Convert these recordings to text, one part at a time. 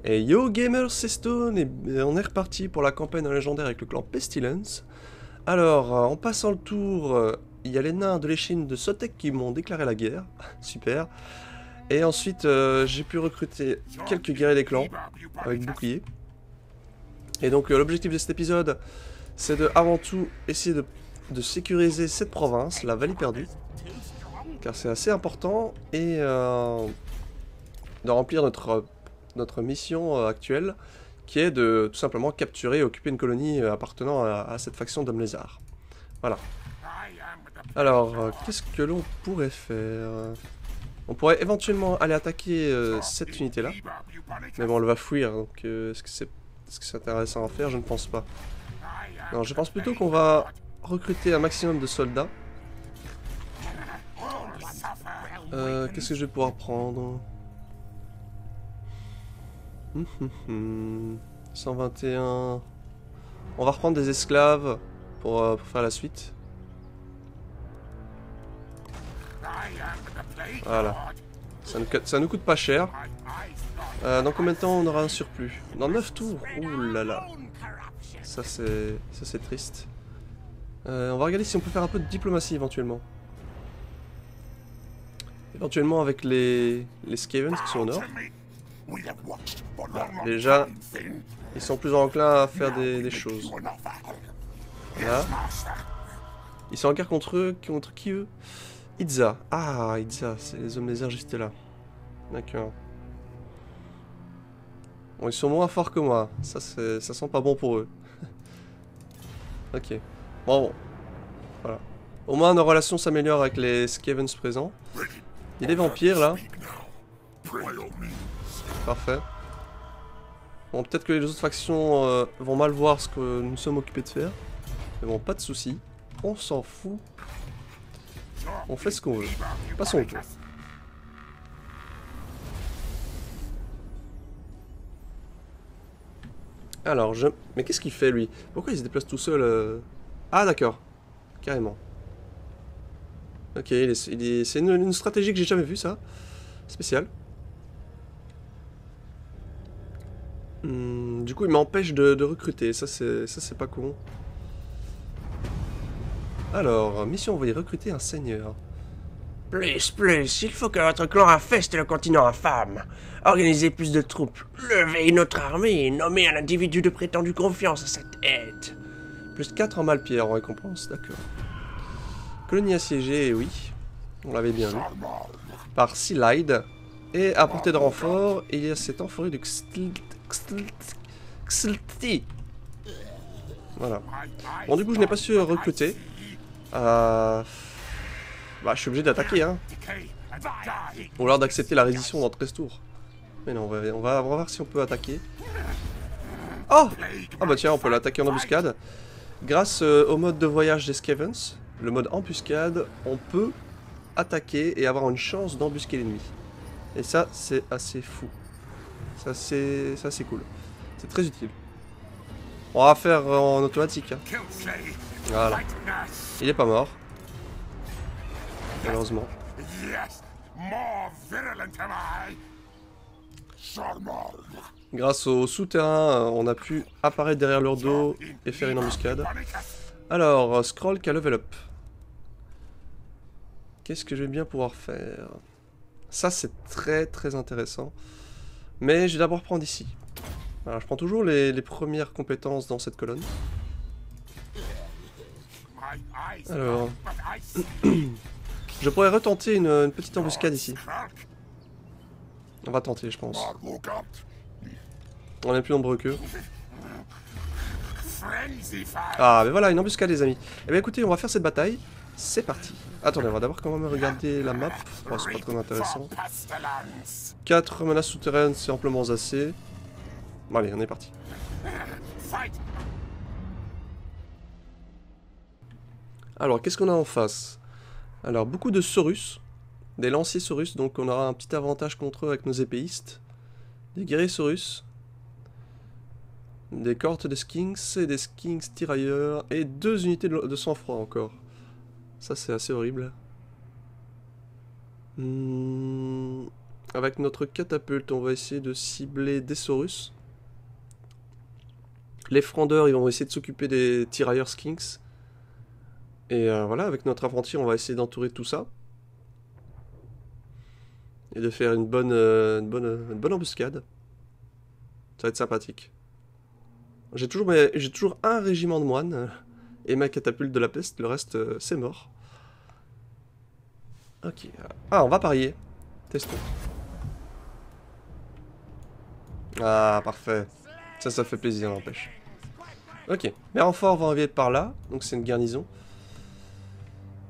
Et yo gamers, c'est Stone et on est reparti pour la campagne légendaire avec le clan Pestilence. Alors, en passant le tour, il y a les nains de l'échine de Sotek qui m'ont déclaré la guerre. Super. Et ensuite, j'ai pu recruter quelques guerriers des clans avec bouclier. Et donc, l'objectif de cet épisode, c'est de, avant tout, essayer de sécuriser cette province, la Vallée Perdue. Car c'est assez important. Et de remplir notre mission actuelle, qui est de tout simplement capturer et occuper une colonie appartenant à cette faction d'hommes lézards. Voilà. Alors, qu'est-ce que l'on pourrait faire? On pourrait éventuellement aller attaquer cette unité-là. Mais bon, elle va fuir, donc est-ce que c'est intéressant à faire? Je ne pense pas. Non, je pense plutôt qu'on va recruter un maximum de soldats. Qu'est-ce que je vais pouvoir prendre? 121. On va reprendre des esclaves pour faire la suite. Voilà. Ça nous coûte pas cher. Dans combien de temps on aura un surplus? Dans 9 tours. Ouh là là. Ça c'est triste. On va regarder si on peut faire un peu de diplomatie éventuellement. Éventuellement avec les Skavens qui sont au nord. Là, déjà, ils sont plus enclins à faire des choses. Là. Ils sont en guerre contre eux. Contre qui eux? Itza. Ah, Itza, c'est les hommes lézards juste là. D'accord. Bon, ils sont moins forts que moi. Ça sent pas bon pour eux. Ok. Bon. Voilà. Au moins nos relations s'améliorent avec les Skavens présents. Il y a des vampires là. Parfait. Bon, peut-être que les autres factions vont mal voir ce que nous sommes occupés de faire. Mais bon, pas de soucis. On s'en fout. On fait ce qu'on veut. Passons au tour. Alors, mais qu'est-ce qu'il fait, lui? Pourquoi il se déplace tout seul Ah, d'accord. Carrément. Ok, c'est une stratégie que j'ai jamais vue, ça. Spécial. Du coup, il m'empêche de recruter. Ça, c'est pas con. Alors, mission envoyée recruter un seigneur. Plus, il faut que votre clan infeste le continent infâme. Organisez plus de troupes, levez notre armée et nommez un individu de prétendue confiance à cette aide. Plus 4 en malpierre en récompense, d'accord. Colonie assiégée, oui. On l'avait bien vu. Par Silide. Et à portée de renfort, il y a cet enfoiré de Xlti. Voilà. Bon, du coup, je n'ai pas su recruter. Bah, je suis obligé d'attaquer, hein. Ou alors d'accepter la reddition dans 13 tours. Mais non, on va voir si on peut attaquer. Oh! Ah bah tiens, on peut l'attaquer en embuscade. Grâce au mode de voyage des Skavens, le mode embuscade, on peut attaquer et avoir une chance d'embusquer l'ennemi. Et ça, c'est assez fou. Ça, c'est cool. C'est très utile. On va faire en automatique. Hein. Voilà. Il est pas mort. Malheureusement. Grâce au souterrain, on a pu apparaître derrière leur dos et faire une embuscade. Alors, scroll qu'à level up. Qu'est-ce que je vais bien pouvoir faire? Ça, c'est très intéressant. Mais je vais d'abord prendre ici. Alors, je prends toujours les premières compétences dans cette colonne. Alors... je pourrais retenter une petite embuscade ici. On va tenter, je pense. On est plus nombreux qu'eux. Ah, mais voilà, une embuscade, les amis. Eh bien, écoutez, on va faire cette bataille. C'est parti. Attendez, on va d'abord quand même regarder la map. Oh, c'est pas très intéressant. 4 menaces souterraines, c'est amplement assez. Bon, allez, on est parti. Alors, qu'est-ce qu'on a en face? Alors, beaucoup de Saurus. Des lanciers Saurus, donc on aura un petit avantage contre eux avec nos épéistes. Des guerriers Saurus. Des cohortes de Skinks et des Skinks tirailleurs. Et 2 unités de sang-froid encore. Ça, c'est assez horrible. Avec notre catapulte, on va essayer de cibler des Saurus. Les frondeurs, ils vont essayer de s'occuper des tirailleurs Skinks. Et voilà, avec notre infanterie, on va essayer d'entourer tout ça. Et de faire une bonne embuscade. Ça va être sympathique. J'ai toujours un régiment de moines et ma catapulte de la peste, le reste c'est mort. Ok. Ah, on va parier. Testons. Ah, parfait. Ça fait plaisir, n'empêche. Ok. Mes renforts vont arriver par là, donc c'est une garnison.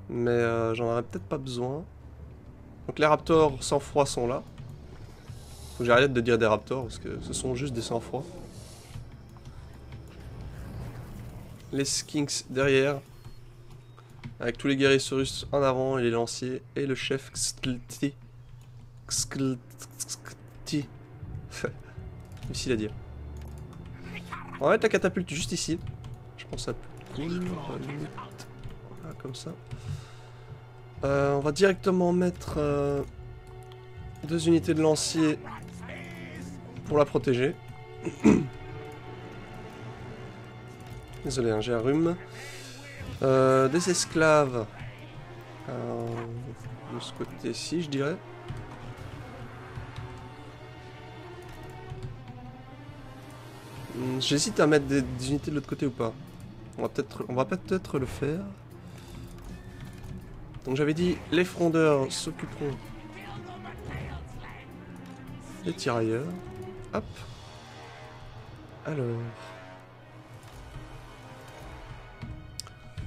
Mais j'en aurais peut-être pas besoin. Donc les raptors sans froid sont là. Faut que j'arrête de dire des raptors parce que ce sont juste des sans froid. Les skinks derrière. Avec tous les guerriers Saurus en avant et les lanciers. Et le chef Xklti. Xklti. Difficile à dire. On va mettre la catapulte juste ici. Je pense à plus cool. Voilà, comme ça. On va directement mettre 2 unités de lanciers pour la protéger. Désolé, hein, j'ai un rhume. Des esclaves de ce côté-ci, je dirais. J'hésite à mettre des unités de l'autre côté ou pas. On va peut-être le faire. Donc j'avais dit, les frondeurs s'occuperont des tirailleurs. Hop. Alors.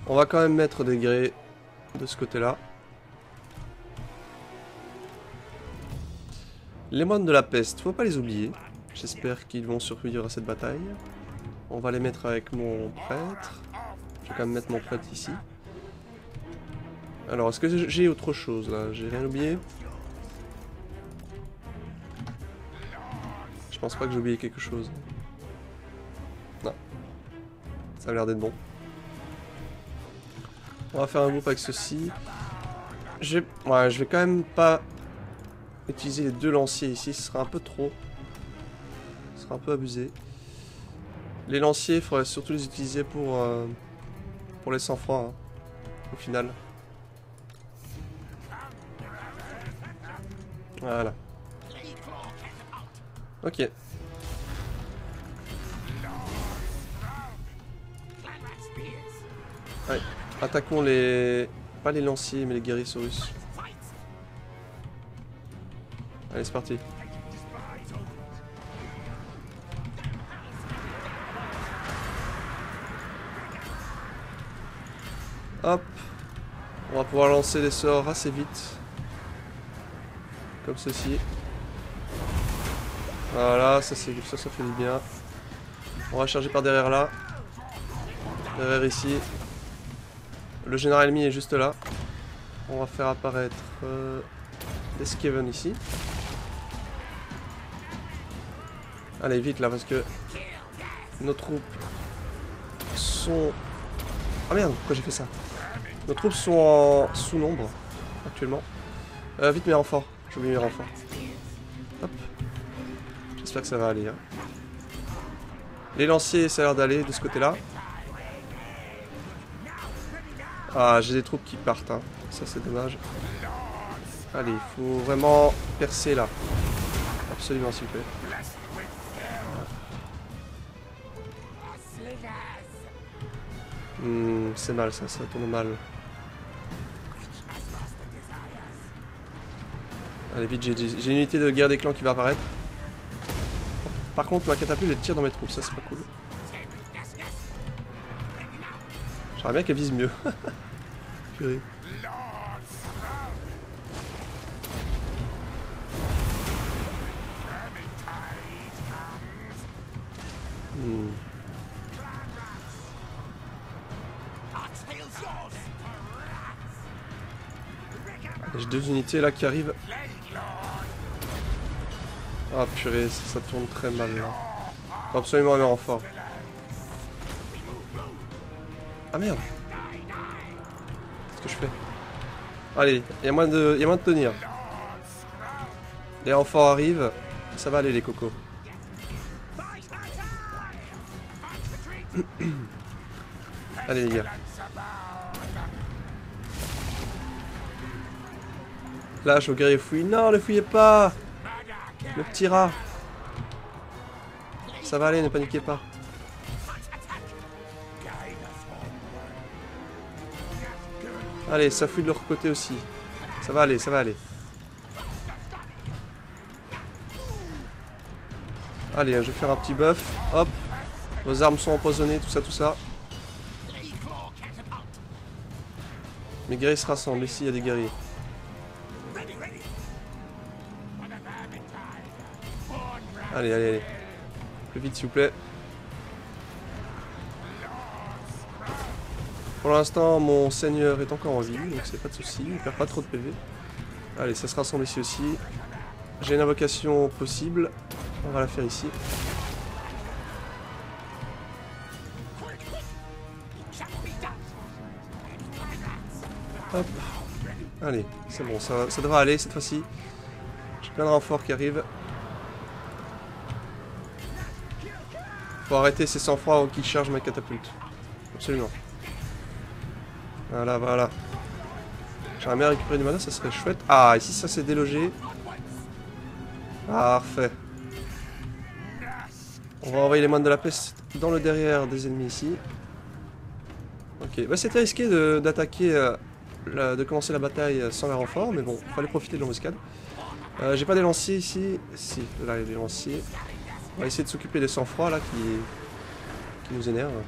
On va quand même mettre des grès de ce côté-là. Les moines de la peste, faut pas les oublier. J'espère qu'ils vont survivre à cette bataille. On va les mettre avec mon prêtre. Je vais quand même mettre mon prêtre ici. Alors, est-ce que j'ai autre chose là? J'ai rien oublié? Je pense pas que j'ai oublié quelque chose. Non. Ça a l'air d'être bon. On va faire un groupe avec ceci. Je vais quand même pas utiliser les 2 lanciers ici, ce sera un peu trop. Ce sera un peu abusé. Les lanciers, il faudrait surtout les utiliser pour les sang-froid, hein, au final. Voilà. Ok. Allez, attaquons les... Pas les lanciers, mais les guerriers Saurus. Allez, c'est parti. Hop. On va pouvoir lancer des sorts assez vite. Comme ceci. Voilà, ça fait du bien. On va charger par derrière là. Derrière ici. Le général ennemi est juste là. On va faire apparaître des Skaven ici. Allez, vite là, parce que nos troupes sont... Ah merde, pourquoi j'ai fait ça? Nos troupes sont en sous-nombre, actuellement. Vite mes renforts, j'ai oublié mes renforts. Hop. J'espère que ça va aller. Hein. Les lanciers, ça a l'air d'aller de ce côté-là. Ah, j'ai des troupes qui partent, hein. Ça c'est dommage. Allez, il faut vraiment percer là. Absolument, s'il vous plaît. C'est mal ça tourne mal. Allez vite, j'ai une unité de guerre des clans qui va apparaître. Par contre ma catapulte elle tire dans mes troupes, ça c'est pas cool. J'aimerais bien qu'elle vise mieux. Purée. J'ai 2 unités là qui arrivent. Ah purée, ça tourne très mal là. Faut absolument aller en renfort. Ah merde. Qu'est-ce que je fais? Allez, il y a moins de tenir. Les renforts arrivent. Ça va aller les cocos. Allez les gars. Lâche au guerrier fouille. Non, ne fouillez pas. Le petit rat. Ça va aller, ne paniquez pas. Allez, ça fouille de leur côté aussi. Ça va aller, ça va aller. Allez, je vais faire un petit buff. Hop. Vos armes sont empoisonnées, tout ça, tout ça. Les guerriers se rassemblent. Ici, il y a des guerriers. Allez, allez, allez. Plus vite, s'il vous plaît. Pour l'instant, mon seigneur est encore en vie, donc c'est pas de souci. Il perd pas trop de PV. Allez, ça se rassemble ici aussi. J'ai une invocation possible. On va la faire ici. Hop. Allez, c'est bon, ça devrait aller cette fois-ci. J'ai plein de renforts qui arrivent. Faut arrêter ces sang-froid avant qu'ils chargent ma catapulte. Absolument. Voilà, voilà. J'aimerais bien récupérer du mana, ça serait chouette. Ah, ici ça s'est délogé. Parfait. On va envoyer les moines de la peste dans le derrière des ennemis ici. Ok, bah c'était risqué d'attaquer, de commencer la bataille sans les renforts, mais bon, fallait profiter de l'embuscade. J'ai pas des lanciers ici. Si, là il y a des lanciers. On va essayer de s'occuper des sang-froid là qui nous énervent.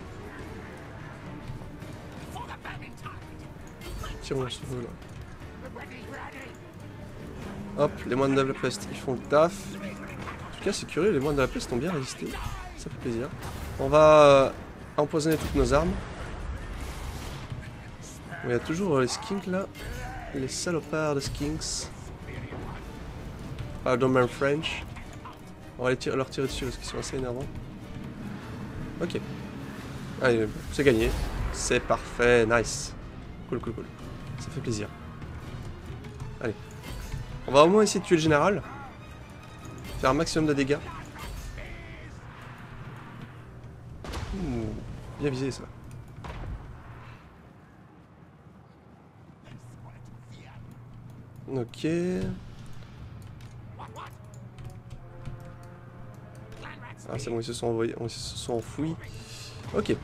Tirons sur eux là. Hop, les moines de la peste, ils font le taf. En tout cas, c'est curieux, les moines de la peste ont bien résisté. Ça fait plaisir. On va empoisonner toutes nos armes. Il y a toujours les skinks là. Les salopards de skinks. Pardon, man French. On va leur tirer dessus parce qu'ils sont assez énervants. Ok. Allez, c'est gagné. C'est parfait, nice. Cool, cool, cool. Ça fait plaisir. Allez. On va au moins essayer de tuer le général. Faire un maximum de dégâts. Ouh, bien visé ça. Ok. Ah c'est bon, ils se sont envoyés, ils se sont enfouis. Ok.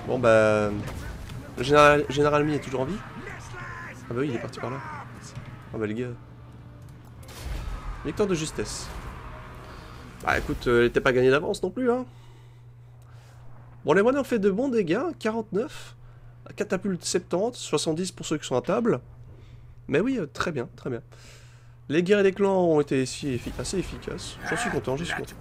Bon bah... Le général Mi est toujours en vie. Ah bah oui, il est parti par là. Ah bah les gars. Victoire de justesse. Bah écoute, elle n'était pas gagnée d'avance non plus, hein. Bon, les moines ont fait de bons dégâts, 49. Catapulte 70, 70 pour ceux qui sont à table. Mais oui, très bien, très bien. Les guerriers des clans ont été assez efficaces. J'en suis content, j'en suis content.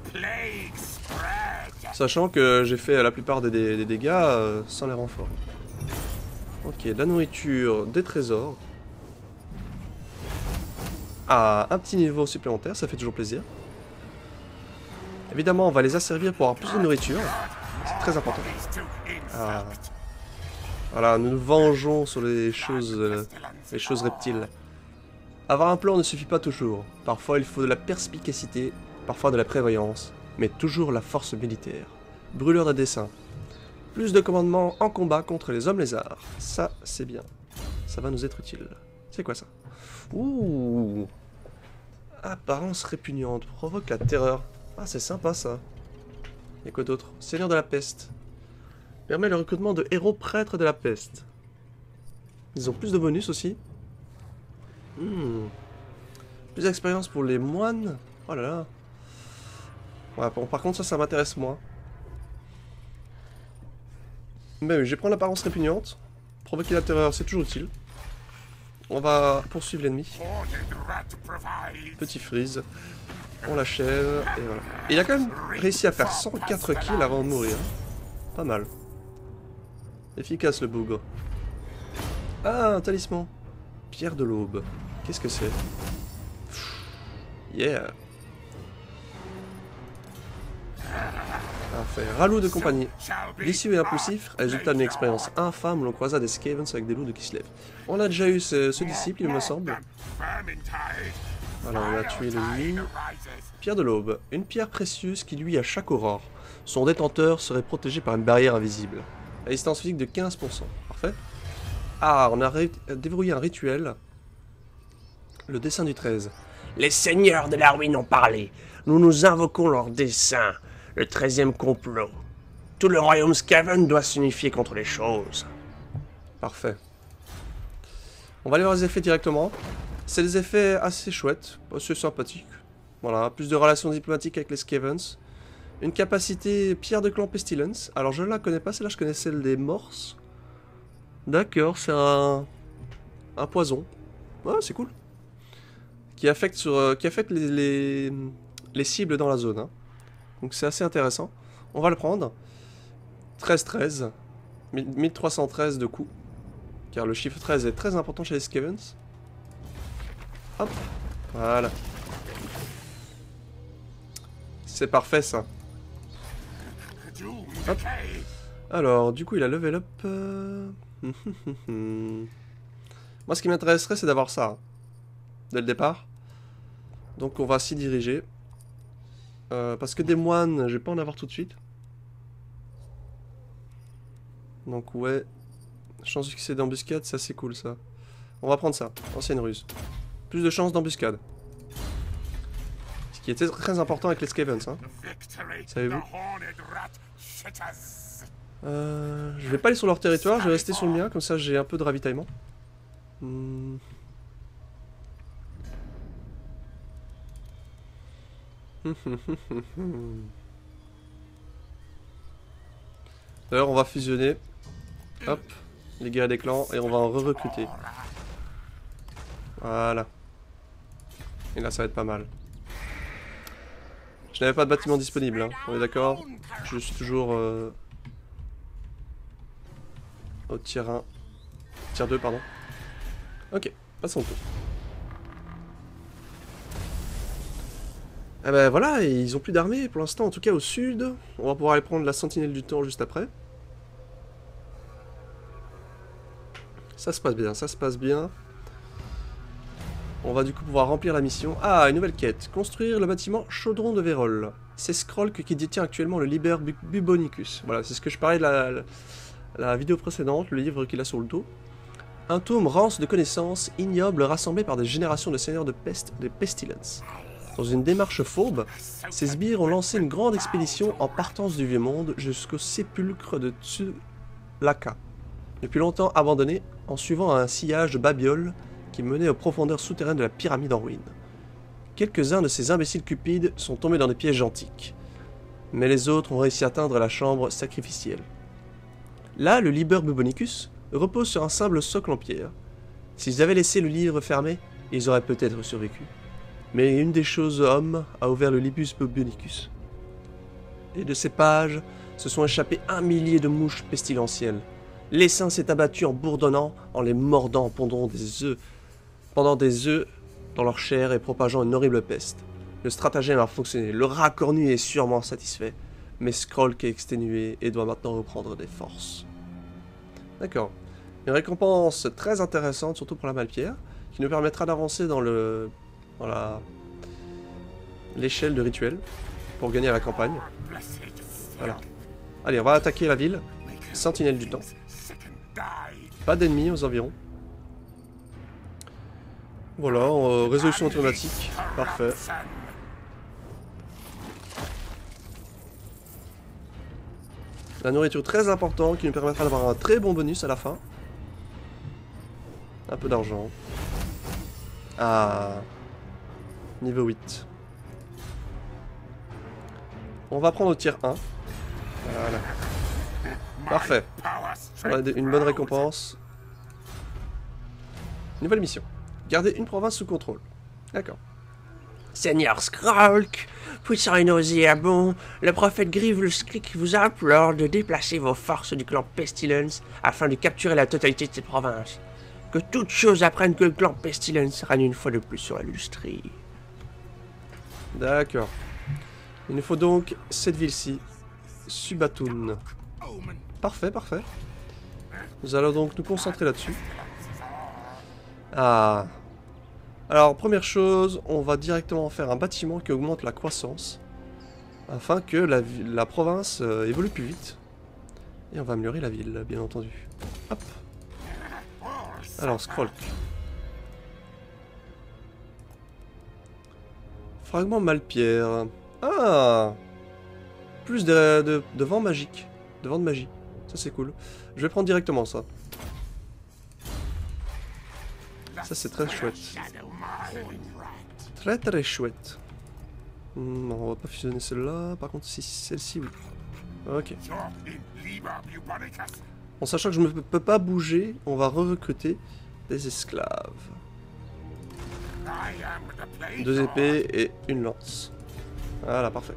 Sachant que j'ai fait la plupart des dégâts sans les renforts. Ok, de la nourriture, des trésors. Ah, un petit niveau supplémentaire, ça fait toujours plaisir. Évidemment, on va les asservir pour avoir plus de nourriture. C'est très important. Ah. Voilà, nous nous vengeons sur les choses reptiles. Avoir un plan ne suffit pas toujours. Parfois, il faut de la perspicacité, parfois de la prévoyance, mais toujours la force militaire. Brûleur de dessin. Plus de commandements en combat contre les hommes lézards. Ça, c'est bien. Ça va nous être utile. C'est quoi ça? Ouh. Apparence répugnante. Provoque la terreur. Ah, c'est sympa ça. Et quoi d'autre? Seigneur de la peste. Permet le recrutement de héros prêtres de la peste. Ils ont plus de bonus aussi. Plus d'expérience pour les moines. Oh là là. Ouais, bon, par contre ça m'intéresse moins. Mais oui, je vais prendre l'apparence répugnante. Provoquer la terreur, c'est toujours utile. On va poursuivre l'ennemi. Petit freeze. On l'achève. Et voilà. Et il a quand même réussi à faire 104 kills avant de mourir. Pas mal. Efficace le bougre. Ah, un talisman. Pierre de l'aube. Qu'est-ce que c'est? Yeah. Parfait. Ralou de compagnie. Vicieux et impulsif, résultat d'une expérience infâme où l'on croisa des Skavens avec des loups de Kislev. On a déjà eu ce disciple, il me semble. Alors on a tué l'ennemi. Pierre de l'aube. Une pierre précieuse qui luit à chaque aurore. Son détenteur serait protégé par une barrière invisible. Résistance physique de 15%. Parfait. Ah, on a déverrouillé un rituel. Le dessin du 13. Les seigneurs de la ruine ont parlé. Nous invoquons leur dessein. Le 13e complot. Tout le royaume Skaven doit s'unifier contre les choses. Parfait. On va aller voir les effets directement. C'est des effets assez chouettes, assez sympathiques. Voilà, plus de relations diplomatiques avec les Skavens. Une capacité pierre de clan Pestilence. Alors je la connais pas, celle-là je connais celle des morses. D'accord, c'est un poison. Ouais, c'est cool. Qui affecte, les cibles dans la zone. Hein. Donc c'est assez intéressant. On va le prendre. 13-13. 1313 de coups. Car le chiffre 13 est très important chez les Skavens. Hop. Voilà. C'est parfait ça. Hop. Alors, du coup, il a level up. Moi, ce qui m'intéresserait, c'est d'avoir ça. Hein, dès le départ. Donc, on va s'y diriger. Parce que des moines, je vais pas en avoir tout de suite. Donc, ouais. Chance de succès d'embuscade, c'est assez cool ça. On va prendre ça. Ancienne ruse. Plus de chances d'embuscade. Ce qui était très important avec les Skavens. Hein. Savez-vous? Je vais pas aller sur leur territoire, je vais rester sur le mien, comme ça j'ai un peu de ravitaillement. D'ailleurs, on va fusionner. Hop, les guerriers des clans, et on va en re-recruter. Voilà. Et là, ça va être pas mal. Je n'avais pas de bâtiment disponible, hein. On est d'accord? Je suis toujours au tier 1. Tier 2, pardon. Ok, passons au tour. Eh ben voilà, ils ont plus d'armée pour l'instant, en tout cas au sud. On va pouvoir aller prendre la sentinelle du temps juste après. Ça se passe bien, ça se passe bien. On va du coup pouvoir remplir la mission. Ah, une nouvelle quête. Construire le bâtiment Chaudron de Vérole. C'est Skrolk qui détient actuellement le Liber Bubonicus. Voilà, c'est ce que je parlais de la vidéo précédente, le livre qu'il a sur le dos. Un tome rance de connaissances ignobles rassemblées par des générations de seigneurs de peste, des Pestilence. Dans une démarche fourbe, ces sbires ont lancé une grande expédition en partance du Vieux Monde jusqu'au sépulcre de Tsulaka. Depuis longtemps abandonné, en suivant un sillage de babioles qui menait aux profondeurs souterraines de la pyramide en ruine. Quelques-uns de ces imbéciles cupides sont tombés dans des pièges antiques, mais les autres ont réussi à atteindre la chambre sacrificielle. Là, le Liber Bubonicus repose sur un simple socle en pierre. S'ils avaient laissé le livre fermé, ils auraient peut-être survécu. Mais une des choses hommes a ouvert le Libus Bubonicus. Et de ces pages se sont échappés 1 millier de mouches pestilentielles. L'essaim s'est abattu en bourdonnant, en les mordant pendant des œufs dans leur chair et propageant une horrible peste. Le stratagème a fonctionné, le rat cornu est sûrement satisfait, mais Skrolk est exténué et doit maintenant reprendre des forces. D'accord. Une récompense très intéressante, surtout pour la Malpierre, qui nous permettra d'avancer dans l'échelle de rituel pour gagner à la campagne. Voilà. Allez, on va attaquer la ville. Sentinelle du temps. Pas d'ennemis aux environs. Voilà, résolution automatique. Parfait. La nourriture très importante qui nous permettra d'avoir un très bon bonus à la fin. Un peu d'argent. Ah. Niveau 8. On va prendre au tier 1. Voilà. Parfait. On a une bonne récompense. Nouvelle mission. Garder une province sous contrôle. D'accord. Seigneur Skrolk, puissant et nauséabond, le prophète Grivulskrik vous implore de déplacer vos forces du clan Pestilence afin de capturer la totalité de cette province. Que toute chose apprenne que le clan Pestilence règne une fois de plus sur la lustrie. D'accord. Il nous faut donc cette ville-ci. Subatun. Parfait, parfait. Nous allons donc nous concentrer là-dessus. Ah. Alors, première chose, on va directement faire un bâtiment qui augmente la croissance. Afin que la province évolue plus vite. Et on va améliorer la ville, bien entendu. Hop. Alors, Skrolk. Fragment Malpierre. Ah! Plus de vent magique. De vent de magie. Ça, c'est cool. Je vais prendre directement ça. Ça, c'est très chouette. Très très chouette. On va pas fusionner celle-là. Par contre, si celle-ci, oui. Ok. En sachant que je ne peux pas bouger, on va re-recruter des esclaves. 2 épées et une lance. Voilà, parfait.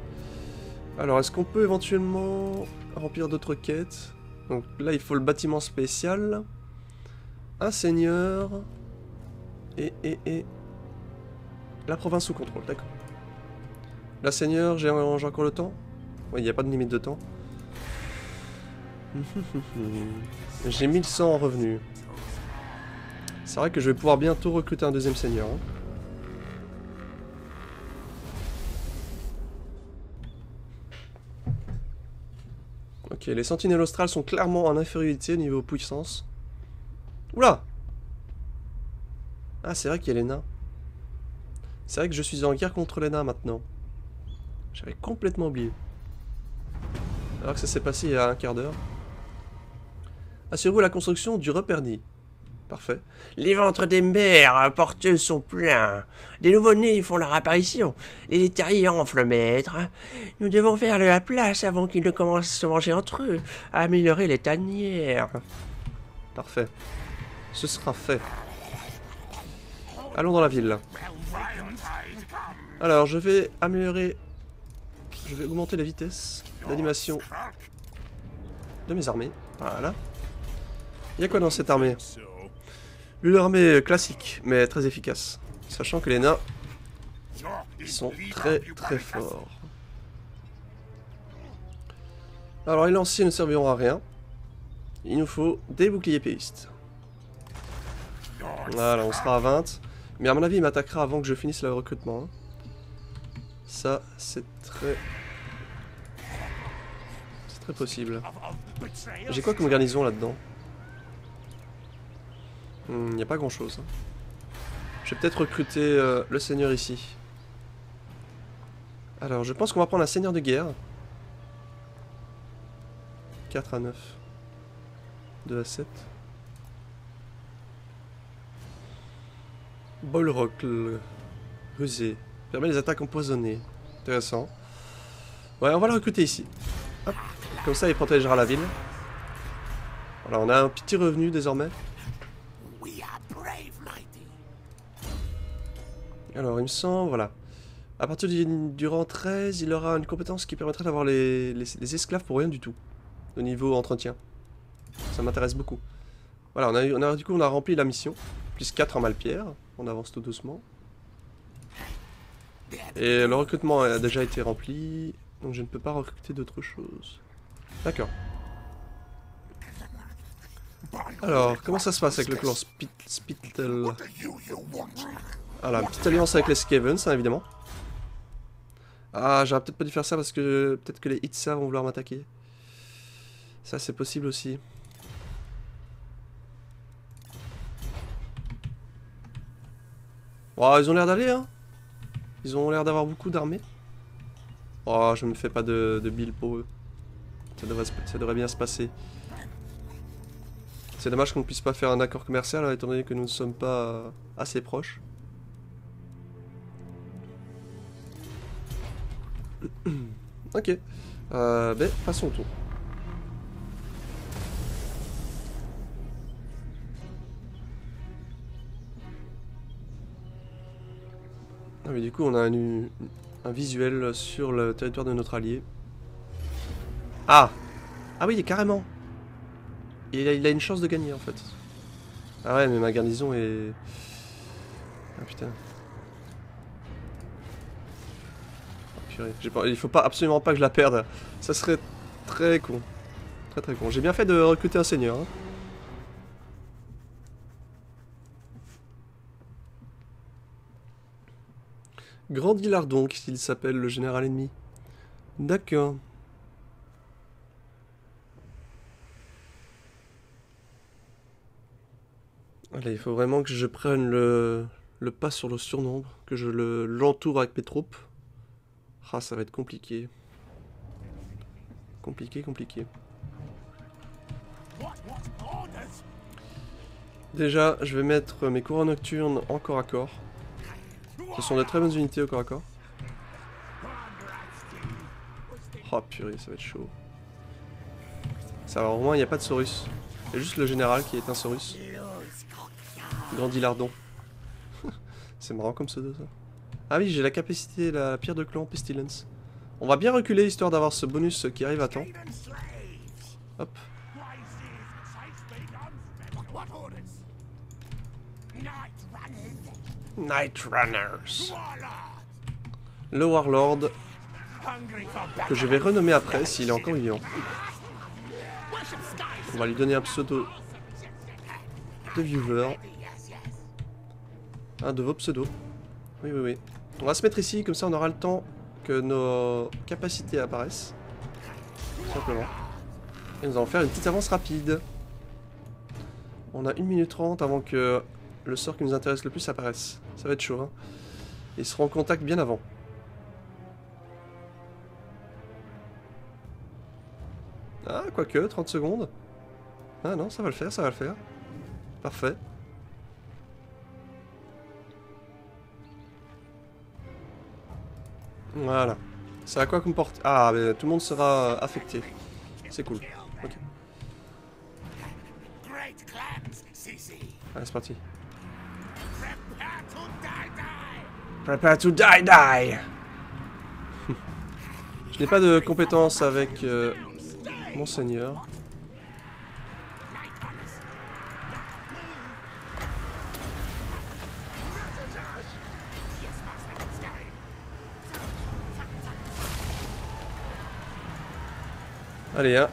Alors, est-ce qu'on peut éventuellement remplir d'autres quêtes? Donc là, il faut le bâtiment spécial. Un seigneur. Et la province sous contrôle, d'accord. La seigneur, j'ai encore le temps? Oui, il n'y a pas de limite de temps. J'ai 1100 en revenus. C'est vrai que je vais pouvoir bientôt recruter un deuxième seigneur. Hein. Ok, les sentinelles australes sont clairement en infériorité au niveau puissance. Oula! Ah, c'est vrai qu'il y a les nains. C'est vrai que je suis en guerre contre les nains maintenant. J'avais complètement oublié. Alors que ça s'est passé il y a un quart d'heure. Assurez-vous la construction du reperni. Parfait. Les ventres des mères porteuses sont pleins. Des nouveau-nés font leur apparition. Les laiteries enflent, maître. Nous devons faire de la place avant qu'ils ne commencent à se manger entre eux. Améliorer les tanières. Parfait. Ce sera fait. Allons dans la ville. Alors, je vais améliorer... Je vais augmenter la vitesse d'animation de mes armées. Voilà. Il y a quoi dans cette armée? Une armée classique, mais très efficace. Sachant que les nains sont très très forts. Alors les lanciers ne serviront à rien. Il nous faut des boucliers péistes. Voilà, on sera à 20. Mais à mon avis, il m'attaquera avant que je finisse le recrutement. Hein. Ça, c'est très possible. J'ai quoi comme garnison là-dedans? Il n'y a pas grand-chose. Je vais peut-être recruter le seigneur ici. Alors, je pense qu'on va prendre un seigneur de guerre. 4 à 9. 2 à 7. Bolrock, rusé. Permet les attaques empoisonnées. Intéressant. Ouais, on va le recruter ici. Hop. Comme ça, il protégera la ville. Voilà, on a un petit revenu désormais. Alors, il me semble, voilà. À partir du rang 13, il aura une compétence qui permettra d'avoir les esclaves pour rien du tout. Au niveau entretien. Ça m'intéresse beaucoup. Voilà, du coup, on a rempli la mission. Plus 4 en Malpierre. On avance tout doucement. Et le recrutement a déjà été rempli. Donc je ne peux pas recruter d'autre chose. D'accord. Alors, comment ça se passe avec le clan Spittle? Voilà, une petite alliance avec les Skavens, hein, évidemment. Ah, j'aurais peut-être pas dû faire ça parce que peut-être que les Hitsa vont vouloir m'attaquer. Ça, c'est possible aussi. Oh, ils ont l'air d'aller, hein. Ils ont l'air d'avoir beaucoup d'armées. Oh, je me fais pas de build pour eux. Ça devrait bien se passer. C'est dommage qu'on ne puisse pas faire un accord commercial, hein, étant donné que nous ne sommes pas assez proches. Ok. Ben, passons au tour. Ah mais du coup on a un visuel sur le territoire de notre allié. Ah! Ah oui, carrément! Il a une chance de gagner en fait. Ah ouais, mais ma garnison est... Ah putain. Oh, purée. Il faut absolument pas que je la perde. Ça serait très con. Très très con. J'ai bien fait de recruter un seigneur. Hein. Grand Guilardon, qu'il s'appelle, le général ennemi. D'accord. Allez, il faut vraiment que je prenne le pas sur le surnombre, que je l'entoure avec mes troupes. Ah, ça va être compliqué. Compliqué, compliqué. Déjà, je vais mettre mes courants nocturnes en corps à corps. Ce sont de très bonnes unités au corps à corps. Oh purée, ça va être chaud. Ça va, au moins il n'y a pas de Saurus. Il y a juste le général qui est un Saurus. Grand Guilardon. C'est marrant comme pseudo ça. Ah oui, j'ai la capacité, la pierre de clan Pestilence. On va bien reculer histoire d'avoir ce bonus qui arrive à temps. Hop. Night Runners. Le Warlord. Que je vais renommer après s'il est encore vivant. On va lui donner un pseudo de viewer. Un de vos pseudos. Oui, oui, oui. On va se mettre ici, comme ça on aura le temps que nos capacités apparaissent. Tout simplement. Et nous allons faire une petite avance rapide. On a 1 minute 30 avant que le sort qui nous intéresse le plus apparaisse. Ça va être chaud, hein. Ils seront en contact bien avant. Ah, quoique, 30 secondes. Ah non, ça va le faire, ça va le faire. Parfait. Voilà. C'est à quoi qu'on porte? Ah, mais tout le monde sera affecté. C'est cool. Ok. Allez, c'est parti. Prepare to die, die. Je n'ai pas de compétences avec Monseigneur. Allez, hein.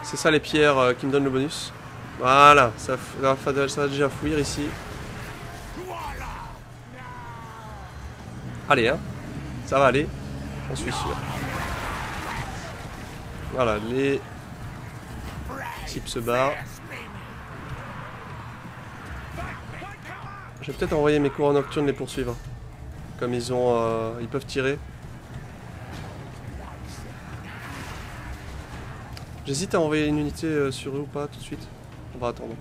C'est ça les pierres qui me donnent le bonus. Voilà, ça va déjà fouiller ici. Allez, hein. Ça va aller. J'en suis sûr. Voilà, les types se barrent. Je vais peut-être envoyer mes courants nocturnes les poursuivre. Comme ils ont, ils peuvent tirer. J'hésite à envoyer une unité sur eux ou pas tout de suite. On va attendre.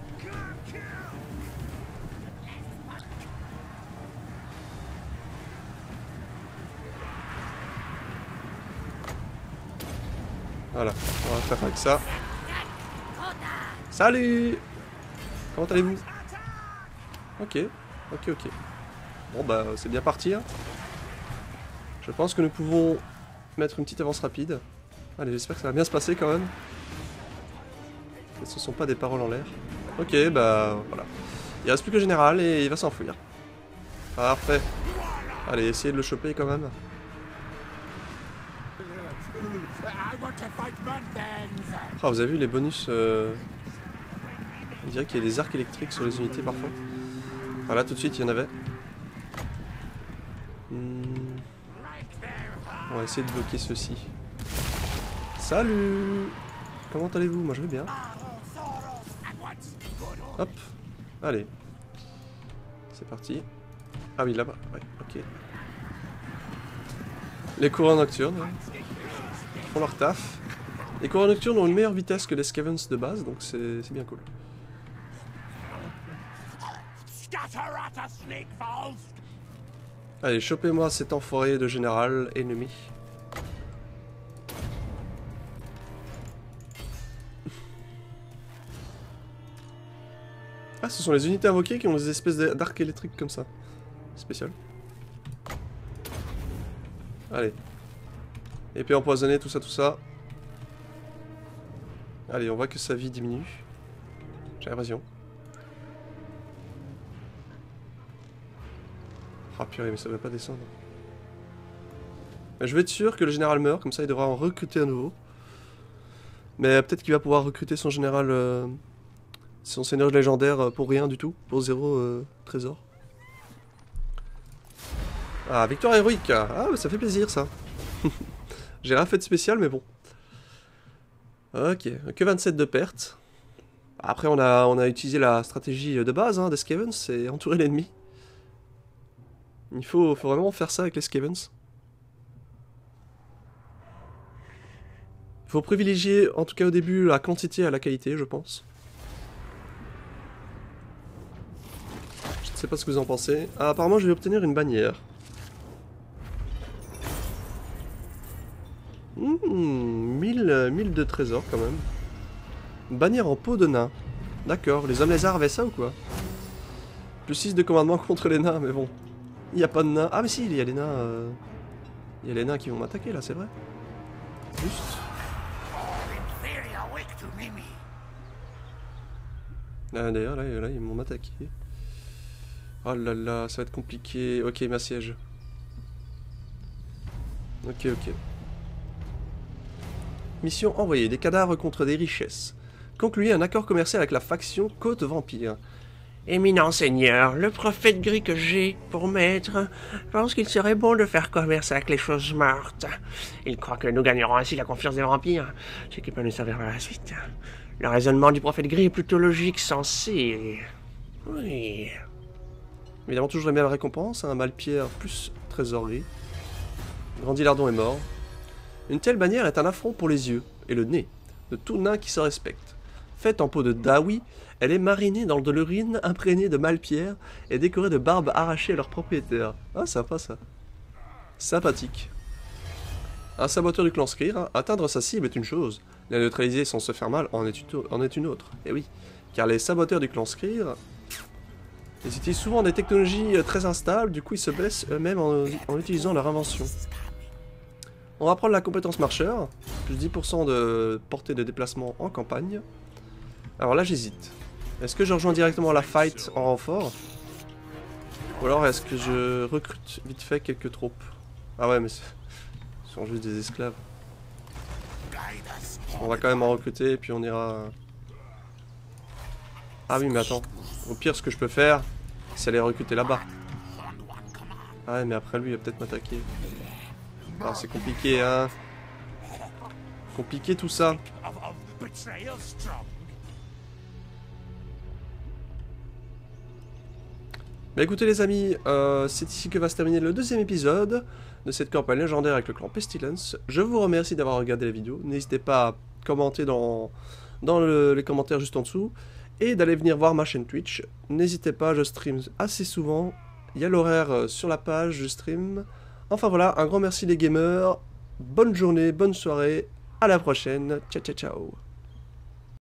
Voilà, on va faire avec ça. Salut! Comment allez-vous? Ok, ok, ok. Bon bah c'est bien parti, hein. Je pense que nous pouvons mettre une petite avance rapide. Allez, j'espère que ça va bien se passer quand même. Que ce ne sont pas des paroles en l'air. Ok, bah voilà. Il reste plus que le général et il va s'enfuir. Parfait. Allez, essayez de le choper quand même. Ah, vous avez vu les bonus On dirait qu'il y a des arcs électriques sur les unités parfois. Voilà, tout de suite il y en avait. On va essayer de bloquer ceci. Salut! Comment allez-vous? Moi je vais bien. Hop. Allez. C'est parti. Ah oui, là-bas. Ouais, ok. Les courants nocturnes font leur taf. Les courants nocturnes ont une meilleure vitesse que les Scavens de base, donc c'est bien cool. Allez, chopez-moi cet enfoiré de général ennemi. Ah, ce sont les unités invoquées qui ont des espèces d'arcs électriques comme ça. Spécial. Allez. Épée empoisonnée, tout ça, tout ça. Allez, on voit que sa vie diminue. J'ai l'impression. Ah purée, mais ça va pas descendre. Mais je vais être sûr que le général meurt, comme ça il devra en recruter à nouveau. Mais peut-être qu'il va pouvoir recruter son général... son seigneur légendaire pour rien du tout, pour 0 trésor. Ah, victoire héroïque. Ah, ça fait plaisir, ça. J'ai rien fait de spécial, mais bon. Ok, que 27 de pertes. Après, on a utilisé la stratégie de base des Skavens, c'est entourer l'ennemi. Il faut vraiment faire ça avec les Skavens. Il faut privilégier, en tout cas au début, la quantité à la qualité, je pense. Je ne sais pas ce que vous en pensez. Ah, apparemment, je vais obtenir une bannière. 1000 de trésors, quand même. Une bannière en peau de nain. D'accord, les hommes lézards avaient ça ou quoi? Plus 6 de commandement contre les nains, mais bon. Il n'y a pas de nains. Ah, mais si, il y a les nains. Il y a les nains qui vont m'attaquer là, c'est vrai. Juste. Ah, d'ailleurs, là, ils vont m'attaquer. Oh là là, ça va être compliqué. Ok, ma siège. Ok. Mission envoyée. Des cadavres contre des richesses. Concluez un accord commercial avec la faction Côte Vampire. Éminent seigneur, le prophète gris que j'ai pour maître pense qu'il serait bon de faire commerce avec les choses mortes. Il croit que nous gagnerons ainsi la confiance des vampires, ce qui peut nous servir par la suite. Le raisonnement du prophète gris est plutôt logique, sensé. Oui. Évidemment, toujours la même récompense, un Malpierre plus trésorerie. Grandilardon est mort. Une telle bannière est un affront pour les yeux et le nez de tout nain qui se respecte. Faite en peau de daoui, elle est marinée dans de l'urine imprégnée de malpierre et décorée de barbes arrachées à leur propriétaire. Ah, sympa ça. Sympathique. Un saboteur du clan Skryr, atteindre sa cible est une chose, la neutraliser sans se faire mal en est une autre. Et oui, car les saboteurs du clan Skryr, ils utilisent souvent des technologies très instables, du coup ils se blessent eux-mêmes en utilisant leur invention. On va prendre la compétence marcheur, plus 10% de portée de déplacement en campagne. Alors là j'hésite. Est-ce que je rejoins directement la fight en renfort? Ou alors est-ce que je recrute vite fait quelques troupes? Ah ouais mais ce sont juste des esclaves. On va quand même en recruter et puis on ira... Ah oui mais attends. Au pire ce que je peux faire, c'est aller recruter là-bas. Ah ouais mais après lui il va peut-être m'attaquer. Ah, c'est compliqué, hein. Compliqué tout ça. Bah écoutez les amis, c'est ici que va se terminer le deuxième épisode de cette campagne légendaire avec le clan Pestilence. Je vous remercie d'avoir regardé la vidéo. N'hésitez pas à commenter dans les commentaires juste en dessous. Et d'aller venir voir ma chaîne Twitch. N'hésitez pas, je stream assez souvent. Il y a l'horaire sur la page, je stream. Enfin voilà, un grand merci les gamers, bonne journée, bonne soirée, à la prochaine, ciao ciao ciao.